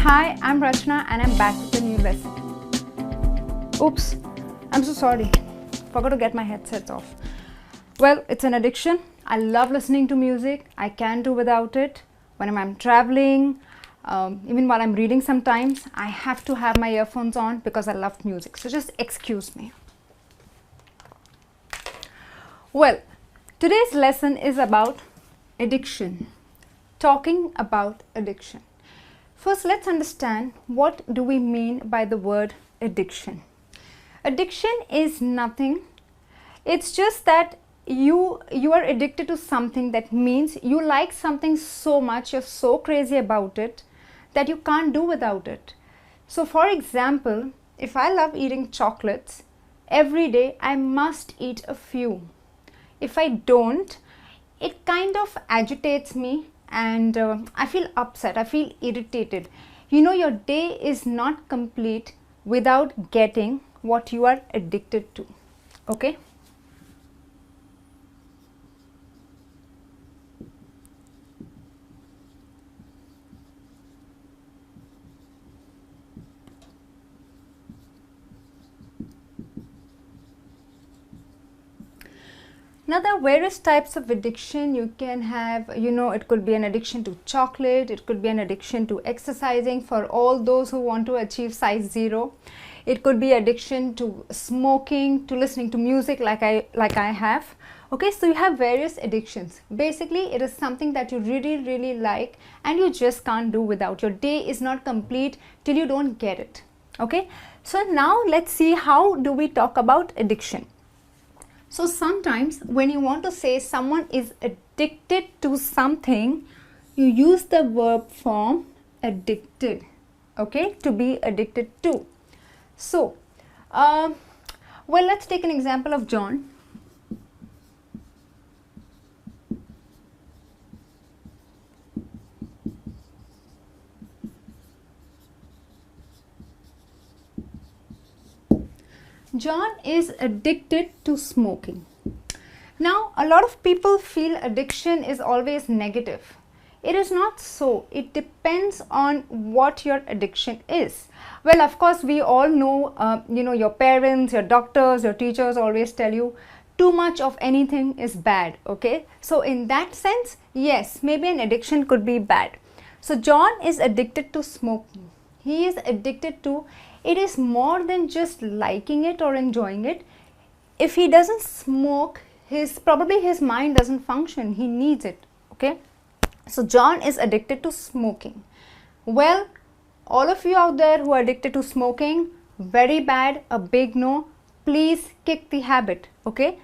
Hi, I'm Rachna and I'm back with a new lesson. Oops, I'm so sorry. Forgot to get my headsets off. Well, it's an addiction. I love listening to music. I can't do without it. When I'm traveling, even while I'm reading sometimes, I have to have my earphones on because I love music. So just excuse me. Well, today's lesson is about addiction. Talking about addiction. First, let's understand what do we mean by the word addiction. Addiction is nothing. It's just that you are addicted to something. That means you like something so much, you're so crazy about it that you can't do without it. So for example, if I love eating chocolates, every day I must eat a few. If I don't, it kind of agitates me and I feel upset, I feel irritated. You know, your day is not complete without getting what you are addicted to. Okay? Now there are various types of addiction you can have. It could be an addiction to chocolate, it could be an addiction to exercising for all those who want to achieve size 0. It could be addiction to smoking, to listening to music like I have. Okay, so you have various addictions. Basically, it is something that you really like and you just can't do without. Your day is not complete till you don't get it. Okay, so now let's see how do we talk about addiction. So sometimes when you want to say someone is addicted to something, you use the verb form addicted, okay, to be addicted to. So, well, let's take an example of John. John is addicted to smoking. Now, a lot of people feel addiction is always negative. It is not so. It depends on what your addiction is. Well, of course, we all know, your parents, your doctors, your teachers always tell you too much of anything is bad. Okay. So in that sense, yes, maybe an addiction could be bad. So John is addicted to smoking. He is addicted to it. Is more than just liking it or enjoying it. If he doesn't smoke, probably his mind doesn't function. He needs it. Okay. So John is addicted to smoking. Well, all of you out there who are addicted to smoking, very bad, a big no. Please kick the habit. Okay.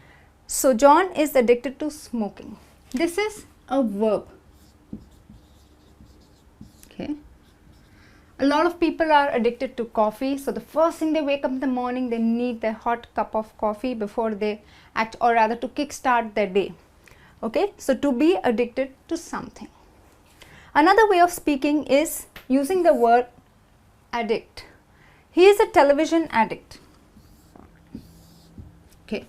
So John is addicted to smoking. This is a verb. Okay. A lot of people are addicted to coffee. So the first thing they wake up in the morning, they need their hot cup of coffee before they act, or rather to kickstart their day. Okay, so to be addicted to something. Another way of speaking is using the word addict. He is a television addict. Okay,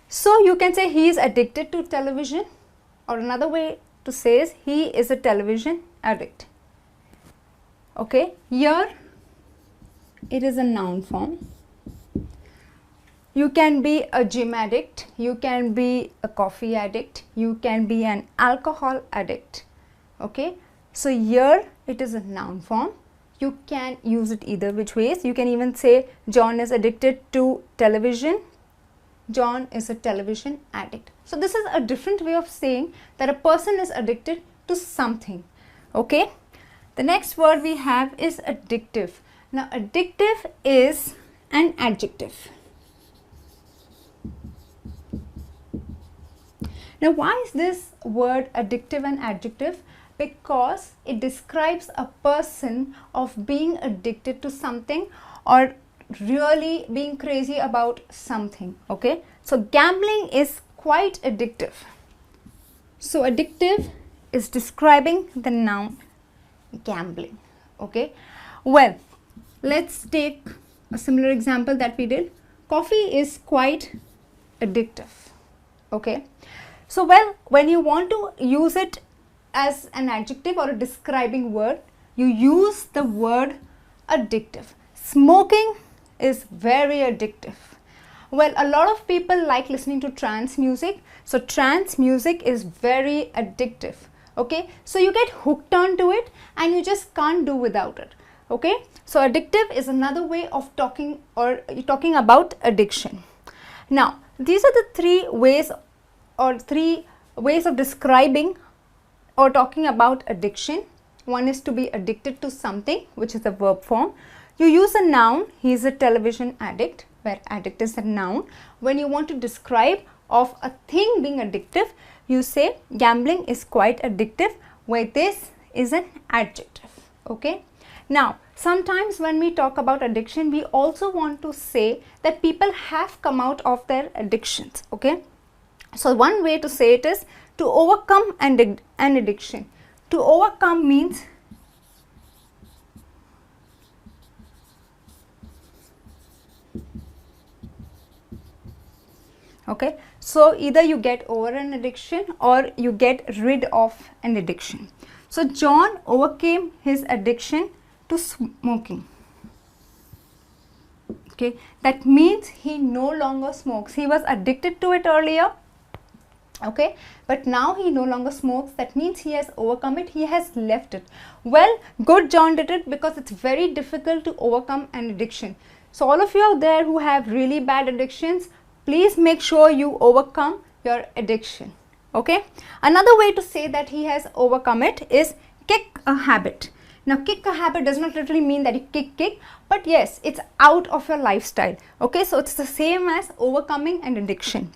so you can say he is addicted to television, or another way to say is he is a television addict. Okay, here it is a noun form. You can be a gym addict, you can be a coffee addict, you can be an alcohol addict. Okay, so here it is a noun form. You can use it either which ways. You can even say John is addicted to television. John is a television addict. So this is a different way of saying that a person is addicted to something. Okay. The next word we have is addictive. Now, addictive is an adjective. Now, why is this word addictive an adjective? Because it describes a person of being addicted to something or really being crazy about something. Okay, so gambling is quite addictive. So, addictive is describing the noun gambling. Okay, well, let's take a similar example that we did. Coffee is quite addictive. Okay, so well, when you want to use it as an adjective or a describing word, you use the word addictive. Smoking is very addictive. Well, a lot of people like listening to trance music. So trance music is very addictive. Okay, so you get hooked onto it and you just can't do without it. Okay, so addictive is another way of talking about addiction. Now, these are the three ways of describing or talking about addiction. One is to be addicted to something, which is a verb form. You use a noun, he is a television addict, where addict is a noun. When you want to describe of a thing being addictive, you say gambling is quite addictive, where this is an adjective. Okay. Now, sometimes when we talk about addiction, we also want to say that people have come out of their addictions. Okay. So one way to say it is to overcome an addiction. To overcome means okay, so either you get over an addiction or you get rid of an addiction. So John overcame his addiction to smoking. Okay, that means he no longer smokes. He was addicted to it earlier. Okay, but now he no longer smokes. That means he has overcome it. He has left it. Well, good John did it, because it's very difficult to overcome an addiction. So all of you out there who have really bad addictions, please make sure you overcome your addiction. Okay, another way to say that he has overcome it is kick a habit. Now, kick a habit does not literally mean that you kick, but yes, it's out of your lifestyle. Okay, so it's the same as overcoming an addiction.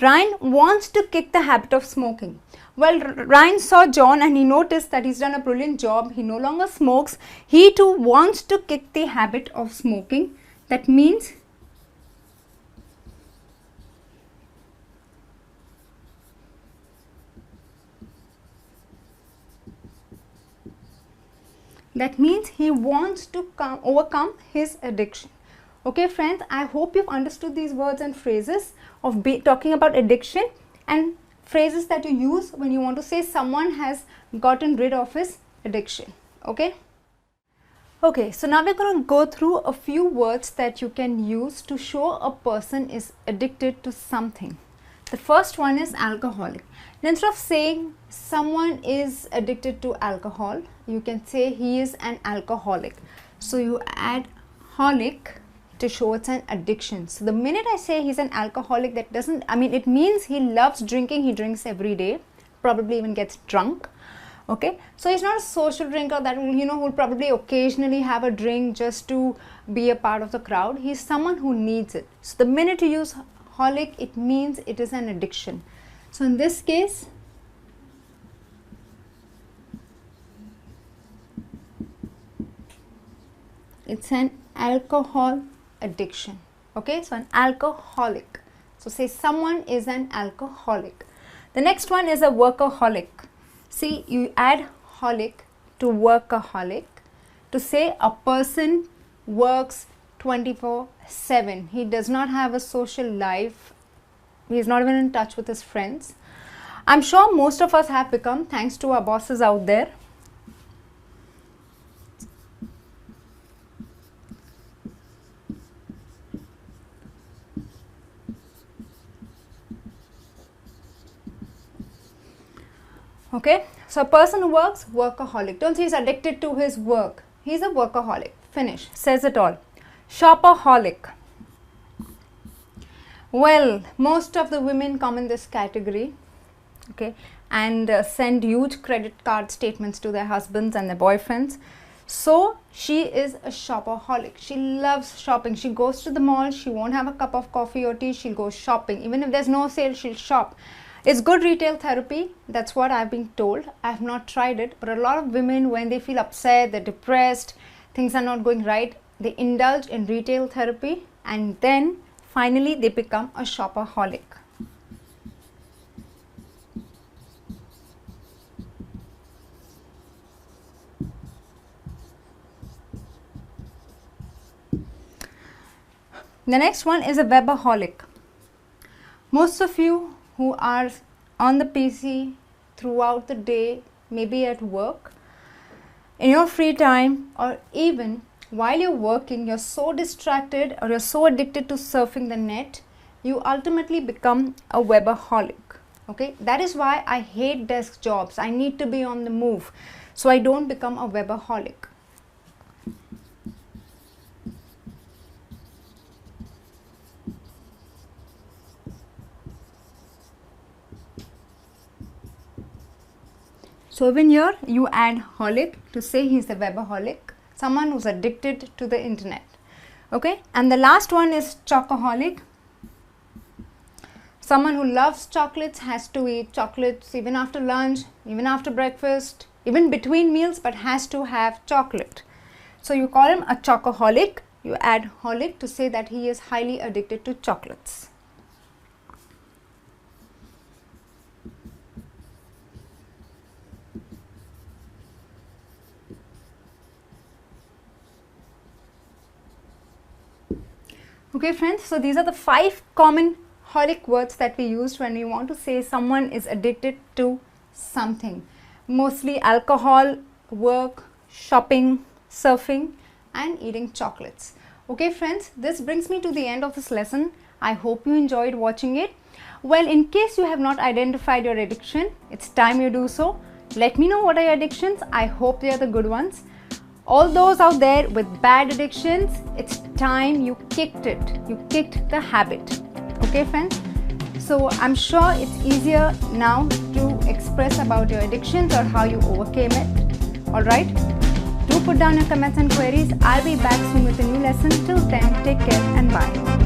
Ryan wants to kick the habit of smoking. Well, Ryan saw John and he noticed that he's done a brilliant job. He no longer smokes. He too wants to kick the habit of smoking. That means he wants to overcome his addiction. Okay friends, I hope you've understood these words and phrases of talking about addiction, and phrases that you use when you want to say someone has gotten rid of his addiction. Okay. Okay, so now we're going to go through a few words that you can use to show a person is addicted to something. The first one is alcoholic. Now, instead of saying someone is addicted to alcohol, you can say he is an alcoholic. So you add holic to show it's an addiction. So the minute I say he's an alcoholic, that doesn't, I mean, it means he loves drinking. He drinks every day, probably even gets drunk. Okay, so he's not a social drinker that will, who'll probably occasionally have a drink just to be a part of the crowd. He's someone who needs it. So the minute you use holic, it means it is an addiction. So in this case, it's an alcohol addiction. Okay, so an alcoholic. So say someone is an alcoholic. The next one is a workaholic. See, you add holic to workaholic to say a person works 24/7. He does not have a social life. He is not even in touch with his friends. I'm sure most of us have become, thanks to our bosses out there. Okay, so a person who works, workaholic. Don't say he's addicted to his work. He's a workaholic. Finish. Says it all. Shopaholic. Well, most of the women come in this category. Okay, and send huge credit card statements to their husbands and their boyfriends. So she is a shopaholic. She loves shopping. She goes to the mall. She won't have a cup of coffee or tea. She'll go shopping. Even if there's no sale, she'll shop. It's good retail therapy. That's what I've been told. I have not tried it, but a lot of women, when they feel upset, they're depressed, things are not going right, they indulge in retail therapy, and then finally they become a shopaholic. The next one is a webaholic. Most of you who are on the PC throughout the day, maybe at work, in your free time, or even while you're working, you're so distracted or you're so addicted to surfing the net, you ultimately become a webaholic. Okay, that is why I hate desk jobs. I need to be on the move so I don't become a webaholic. So even here you add holic to say he's a webaholic, someone who's addicted to the internet. Okay, and the last one is chocoholic. Someone who loves chocolates, has to eat chocolates even after lunch, even after breakfast, even between meals, but has to have chocolate. So you call him a chocoholic. You add holic to say that he is highly addicted to chocolates. Okay friends, so these are the 5 common holic words that we use when we want to say someone is addicted to something. Mostly alcohol, work, shopping, surfing and eating chocolates. Okay friends, this brings me to the end of this lesson. I hope you enjoyed watching it. Well, in case you have not identified your addiction, it's time you do so. Let me know what are your addictions. I hope they are the good ones. All those out there with bad addictions, it's time you kicked it. You kicked the habit. Okay friends? So I'm sure it's easier now to express about your addictions or how you overcame it. Alright? Do put down your comments and queries. I'll be back soon with a new lesson. Till then, take care and bye.